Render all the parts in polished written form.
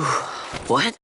What?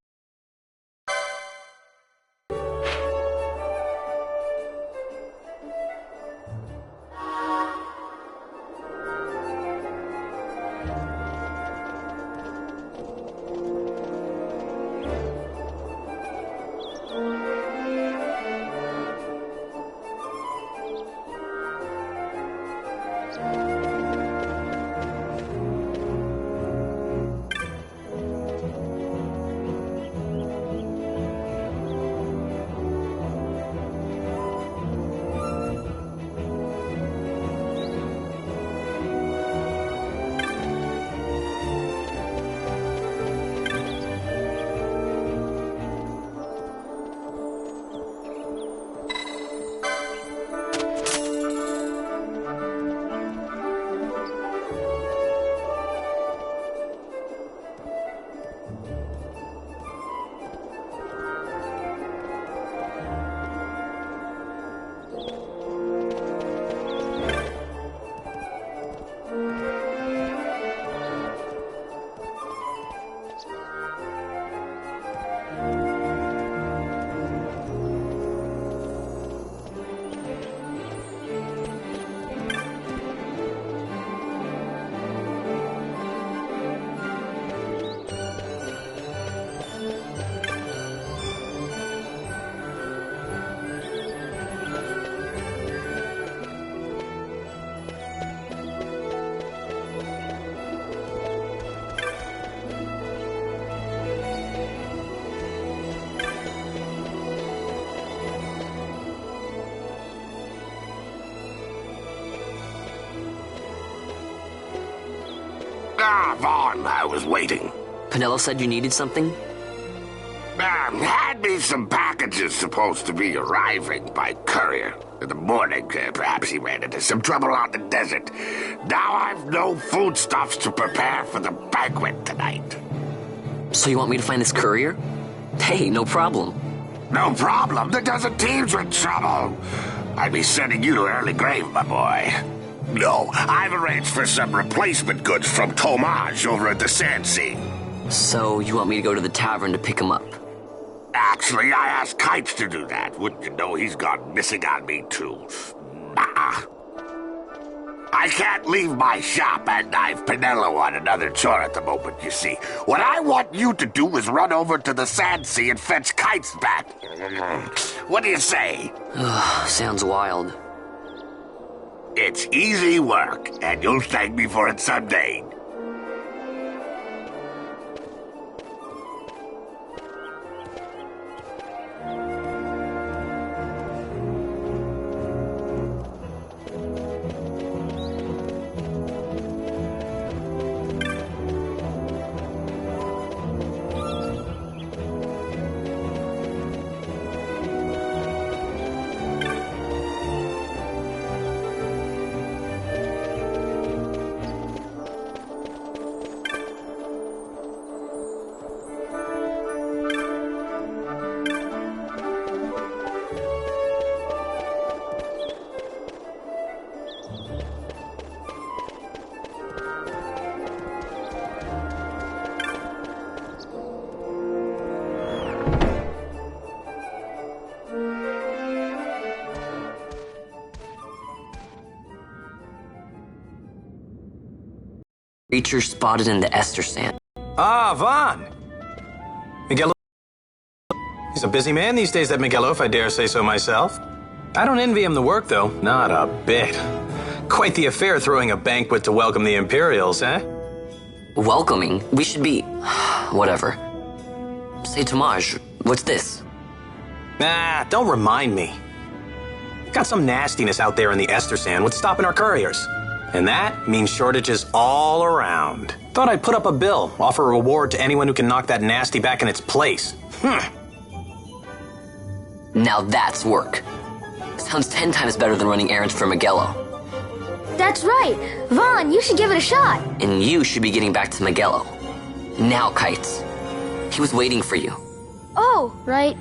Vaughn, I was waiting. Penelo said you needed something? Had me some packages supposed to be arriving by courier. In the morning, perhaps he ran into some trouble on the desert. Now I've no foodstuffs to prepare for the banquet tonight. So you want me to find this courier? Hey, no problem. No problem. The desert team's in trouble. I'd be sending you to early grave, my boy. No, I've arranged for some replacement goods from Tomage over at the XII. So you want me to go to the tavern to pick him up? Actually, I asked Kites to do that. Wouldn't you know he's gone missing on me, too? Nah. I can't leave my shop, and I've Penelo on another chore at the moment, you see. What I want you to do is run over to the Sandsea and fetch Kites back. What do you say? Sounds wild. It's easy work, and you'll thank me for it someday. Creature spotted in the ester sand. Ah, Vaughn! Miguel. He's a busy man these days, that Miguelo, if I dare say so myself. I don't envy him the work, though. Not a bit. Quite the affair throwing a banquet to welcome the Imperials, eh? Welcoming? We should be... whatever. Say, Tomage, what's this? Nah, don't remind me. Got some nastiness out there in the ester sand. What's stopping our couriers? And that means shortages all around. Thought I'd put up a bill, offer a reward to anyone who can knock that nasty back in its place. Now that's work. Sounds 10 times better than running errands for Miguelo. That's right. Vaughn, you should give it a shot. And you should be getting back to Miguelo. Now, Kites. He was waiting for you. Oh, right.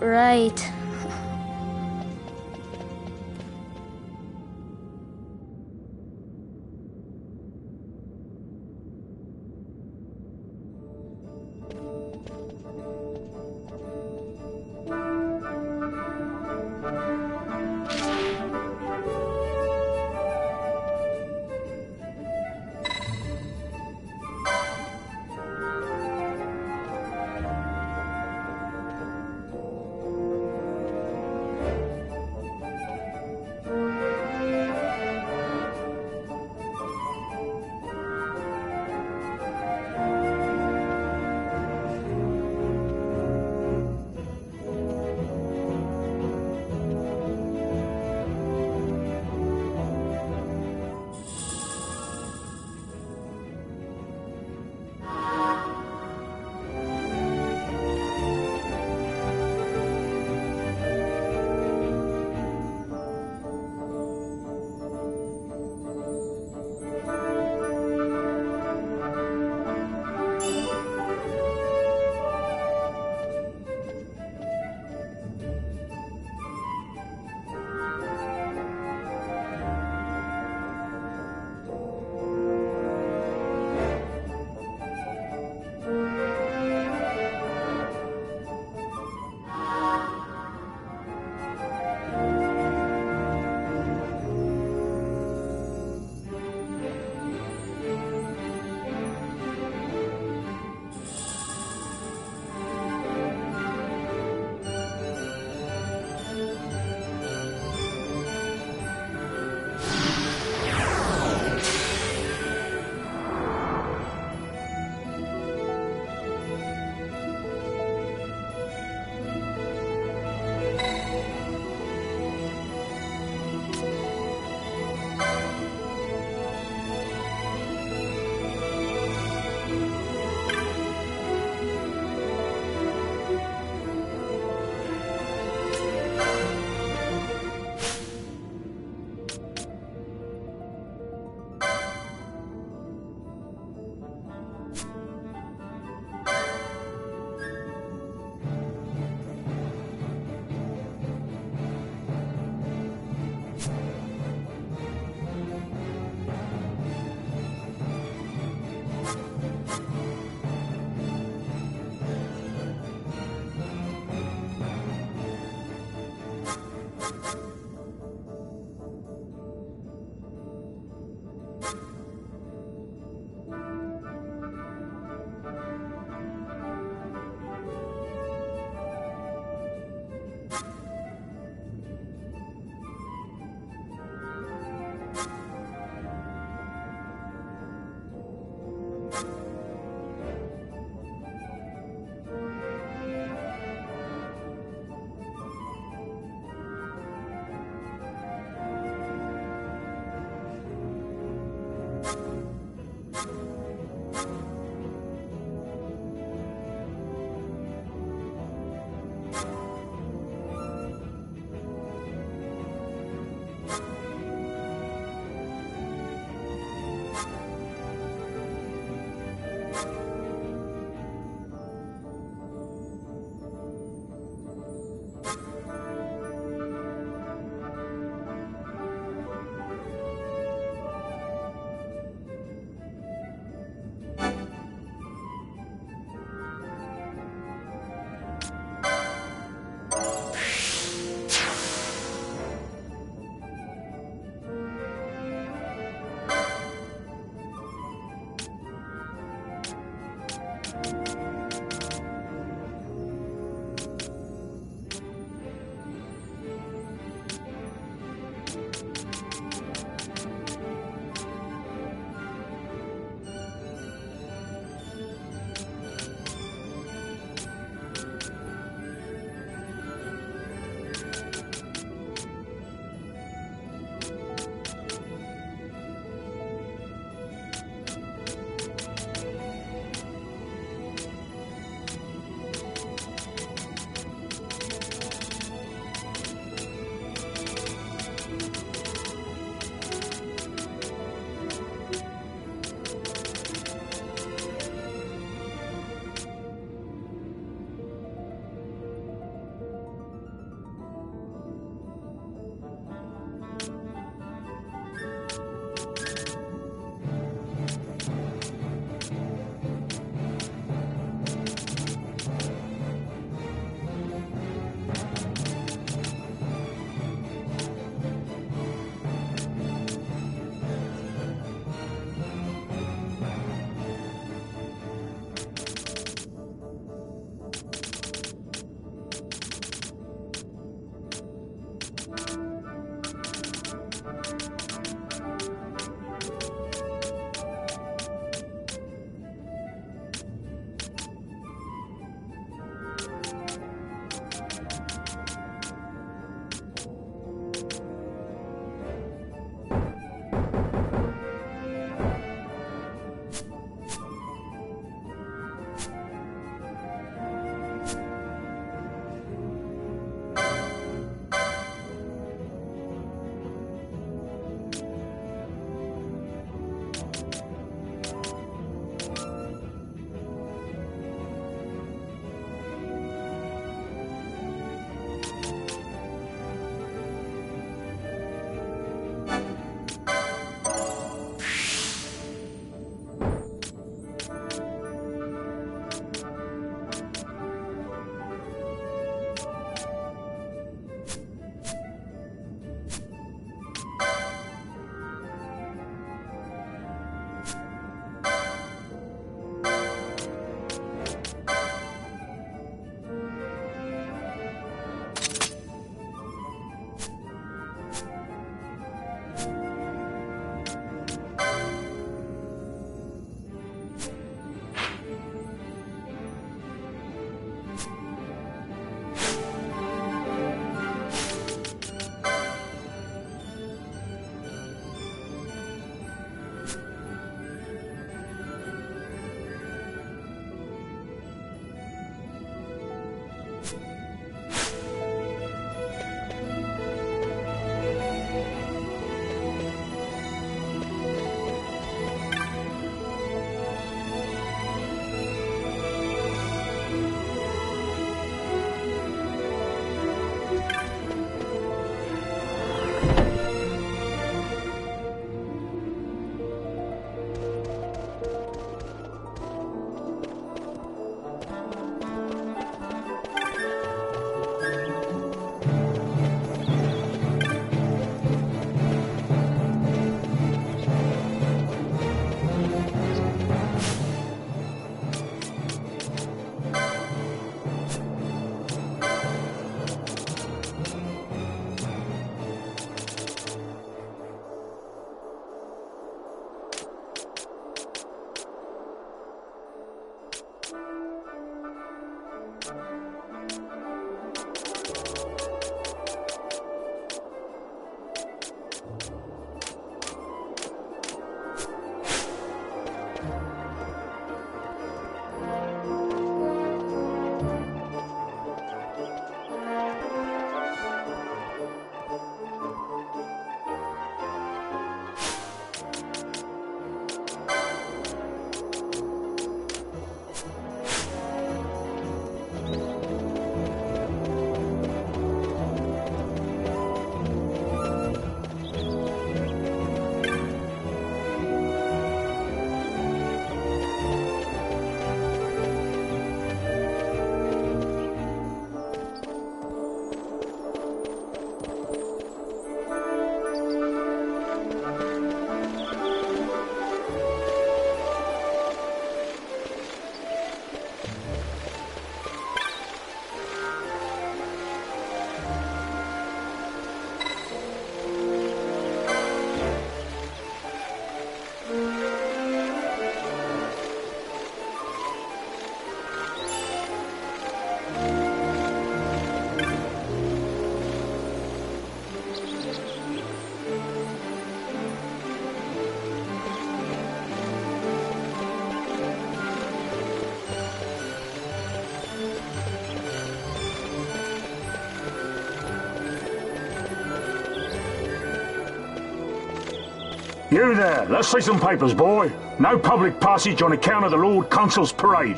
You there, let's see some papers, boy. No public passage on account of the Lord Consul's parade.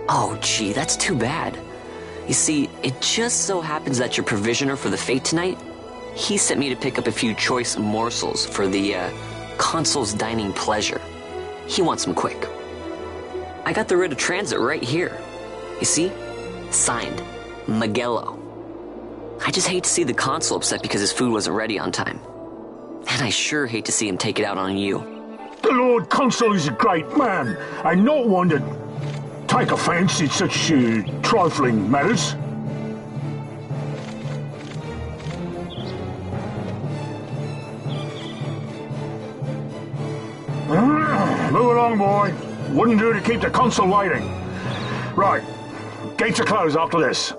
Oh, gee, that's too bad. You see, it just so happens that your provisioner for the fete tonight, he sent me to pick up a few choice morsels for the, Consul's dining pleasure. He wants them quick. I got the writ of transit right here. You see? Signed, Magello. I just hate to see the Consul upset because his food wasn't ready on time. And I sure hate to see him take it out on you. The Lord Consul is a great man, and not one to take offence in such trifling matters. Move along, boy. Wouldn't do to keep the Consul waiting. Right. Gates are closed after this.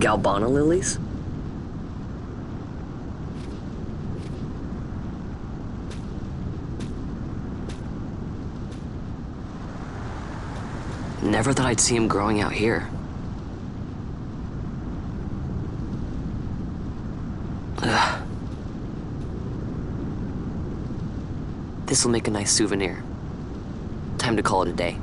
Galbana lilies? Never thought I'd see him growing out here. Ugh. This'll make a nice souvenir. Time to call it a day.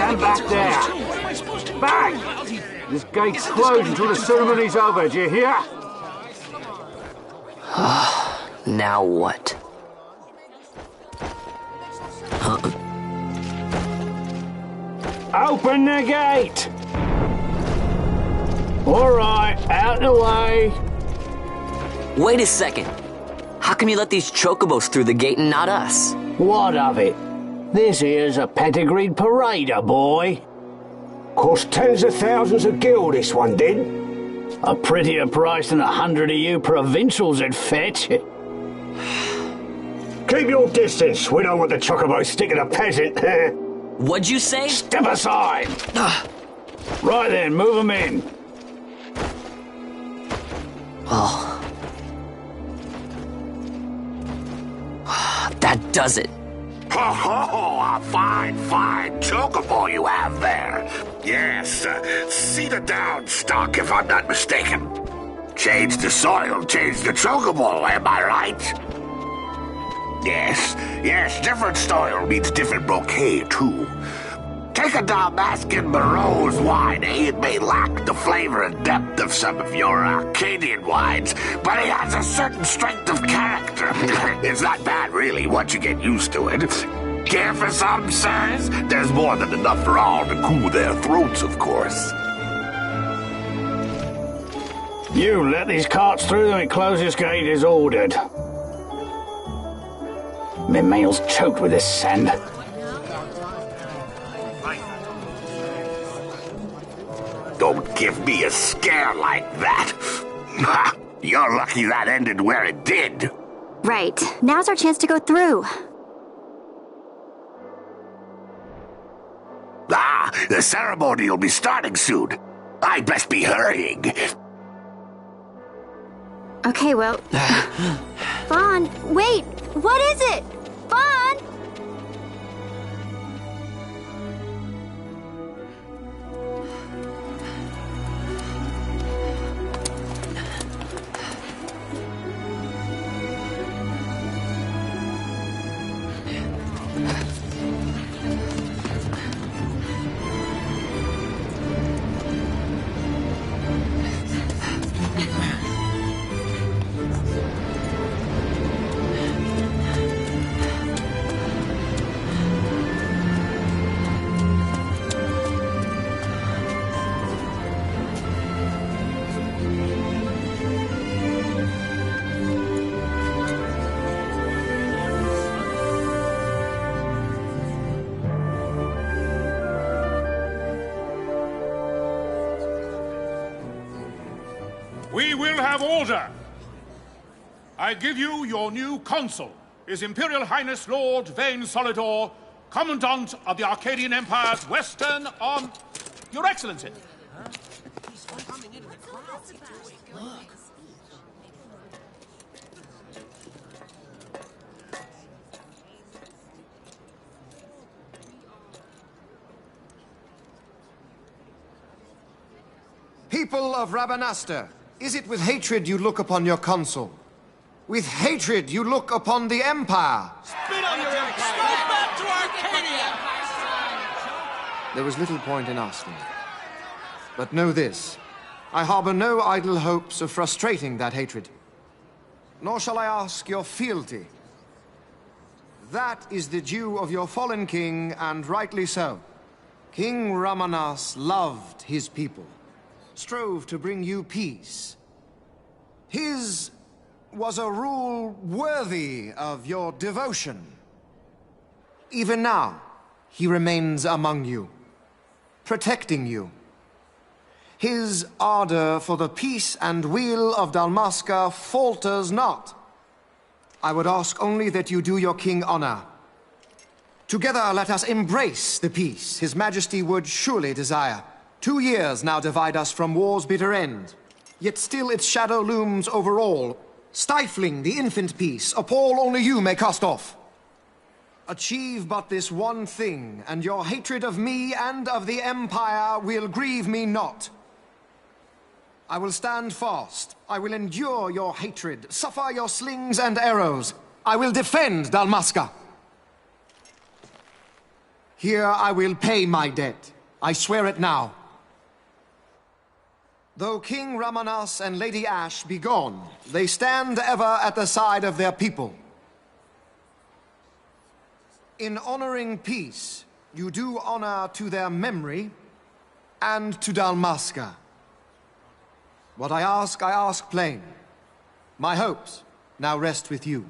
Stand back there. Back! This gate's closed until the ceremony's over, do you hear? Now what? Open the gate! All right, out the way. Wait a second. How come you let these chocobos through the gate and not us? What of it? This here's a pedigreed parader, boy. Cost tens of thousands of gil, this one did. A prettier price than 100 of you provincials would fetch. Keep your distance. We don't want the chocobo sticking a peasant. What'd you say? Step aside. Right then, move them in. Oh. That does it. Oh, a fine chocobo you have there. Yes, cedar down stock, if I'm not mistaken. Change the soil, change the chocobo, am I right? Yes, different soil means different bouquet, too. Take a Dalmascan Barrow's wine, It may lack the flavor and depth of some of your Arcadian wines, but it has a certain strength of character. It's not bad, really, once you get used to it. Care for some, sirs? There's more than enough for all to cool their throats, of course. You let these carts through and close this gate as ordered. My mail's choked with this sand. Don't give me a scare like that. You're lucky that ended where it did. Right. Now's our chance to go through. The ceremony will be starting soon. I best be hurrying. Okay, well... Vaughn, wait! What is it? Vaughn! We will have order. I give you your new consul, His Imperial Highness Lord Vane Solidor, Commandant of the Arcadian Empire's Western Arm... Your Excellency. People of Rabanastre, is it with hatred you look upon your consul? With hatred you look upon the Empire? Spit on your empire! Straight back to Arcadia! There was little point in asking. But know this, I harbor no idle hopes of frustrating that hatred. Nor shall I ask your fealty. That is the due of your fallen king, and rightly so. King Ramanas loved his people, strove to bring you peace. His was a rule worthy of your devotion. Even now, he remains among you, protecting you. His ardor for the peace and weal of Dalmasca falters not. I would ask only that you do your king honor. Together let us embrace the peace His Majesty would surely desire. 2 years now divide us from war's bitter end, yet still its shadow looms over all, stifling the infant peace a pall only you may cast off. Achieve but this one thing, and your hatred of me and of the Empire will grieve me not. I will stand fast. I will endure your hatred, suffer your slings and arrows. I will defend Dalmasca. Here I will pay my debt. I swear it now. Though King Ramanas and Lady Ash be gone, they stand ever at the side of their people. In honoring peace, you do honor to their memory and to Dalmasca. What I ask plain. My hopes now rest with you.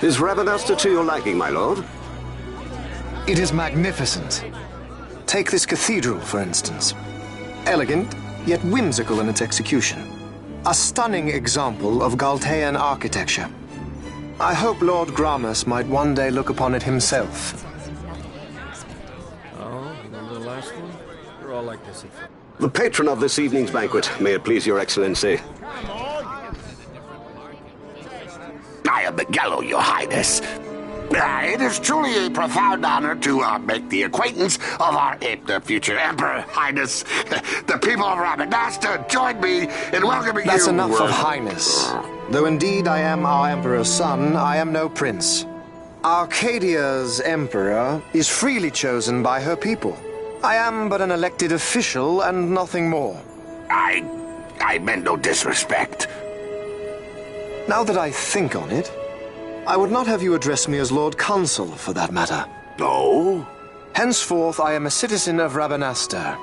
Is Rabanasta to your liking, my lord? It is magnificent. Take this cathedral, for instance. Elegant, yet whimsical in its execution. A stunning example of Galtean architecture. I hope Lord Gramus might one day look upon it himself. Oh, remember the last one? You're all like this. The patron of this evening's banquet, may it please your excellency. I am Miguelo, your highness. It is truly a profound honor to make the acquaintance of our future emperor, highness. The people of Rabanasta join me in welcoming you. That's enough of highness. Though indeed I am our emperor's son, I am no prince. Arcadia's emperor is freely chosen by her people. I am but an elected official and nothing more. I meant no disrespect. Now that I think on it, I would not have you address me as Lord Consul, for that matter. No? Henceforth, I am a citizen of Rabanasta.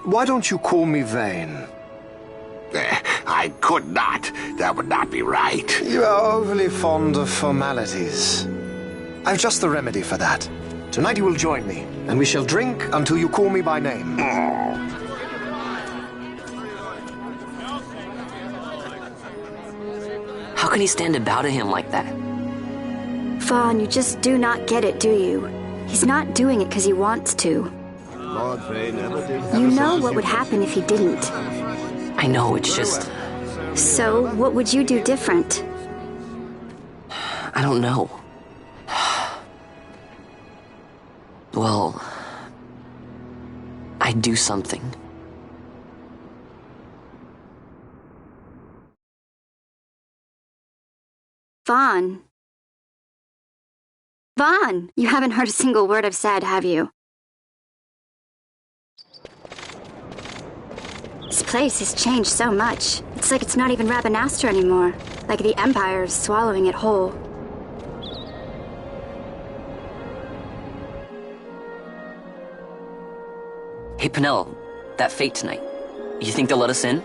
Why don't you call me Vane? I could not. That would not be right. You are overly fond of formalities. I've just the remedy for that. Tonight you will join me, and we shall drink until you call me by name. How can he stand about him like that? Vaughn, you just do not get it, do you? He's not doing it because he wants to. Lord Vane never did. You know what would happen if he didn't. I know, it's just... So, what would you do different? I don't know. Well... I'd do something. Vaughn. Vaughn! You haven't heard a single word I've said, have you? This place has changed so much. It's like it's not even Rabanasta anymore. Like the Empire is swallowing it whole. Hey, Penel, that fete tonight. You think they'll let us in?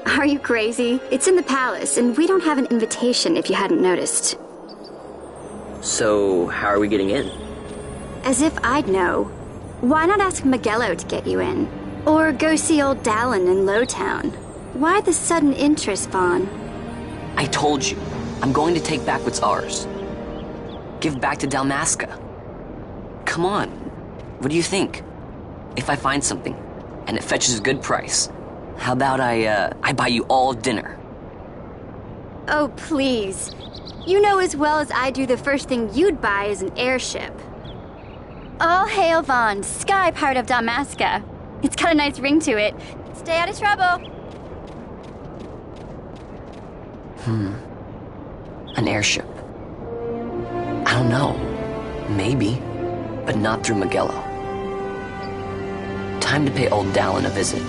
Are you crazy? It's in the palace, and we don't have an invitation if you hadn't noticed. So, how are we getting in? As if I'd know. Why not ask Miguelo to get you in? Or go see old Dallin in Lowtown? Why the sudden interest, Vaughn? I told you, I'm going to take back what's ours. Give back to Dalmasca. Come on, what do you think? If I find something, and it fetches a good price, how about I buy you all dinner? Oh, please. You know as well as I do the first thing you'd buy is an airship. All hail Vaughn, sky part of Dalmasca. It's got a nice ring to it. Stay out of trouble. An airship. I don't know. Maybe. But not through Miguelo. Time to pay old Dallin a visit.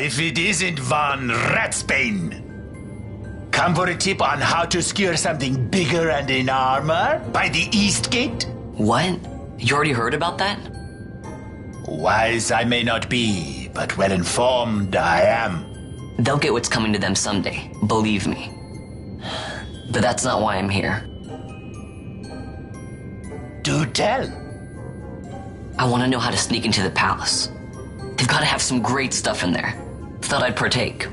if it isn't Von Ratsbane. Come for a tip on how to secure something bigger and in armor by the East Gate? What? You already heard about that? Wise I may not be, but well informed I am. They'll get what's coming to them someday, believe me. But that's not why I'm here. Do tell. I want to know how to sneak into the palace. They've got to have some great stuff in there. Thought I'd partake.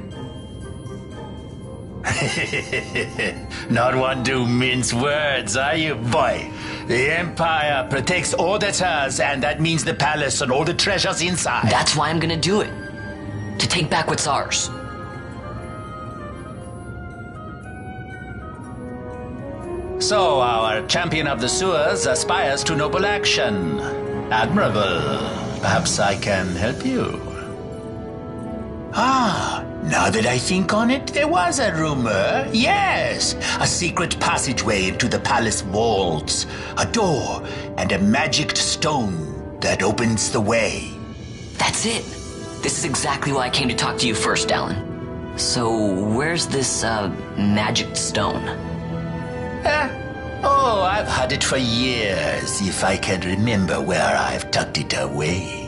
Not one to mince words, are you, boy? The Empire protects all that's hers, and that means the palace and all the treasures inside. That's why I'm gonna do it. To take back what's ours. So, our champion of the sewers aspires to noble action. Admirable. Perhaps I can help you. Now that I think on it, there was a rumor. Yes, a secret passageway into the palace walls, a door, and a magic stone that opens the way. That's it. This is exactly why I came to talk to you first, Alan. So, where's this, magic stone? Oh, I've had it for years, if I can remember where I've tucked it away.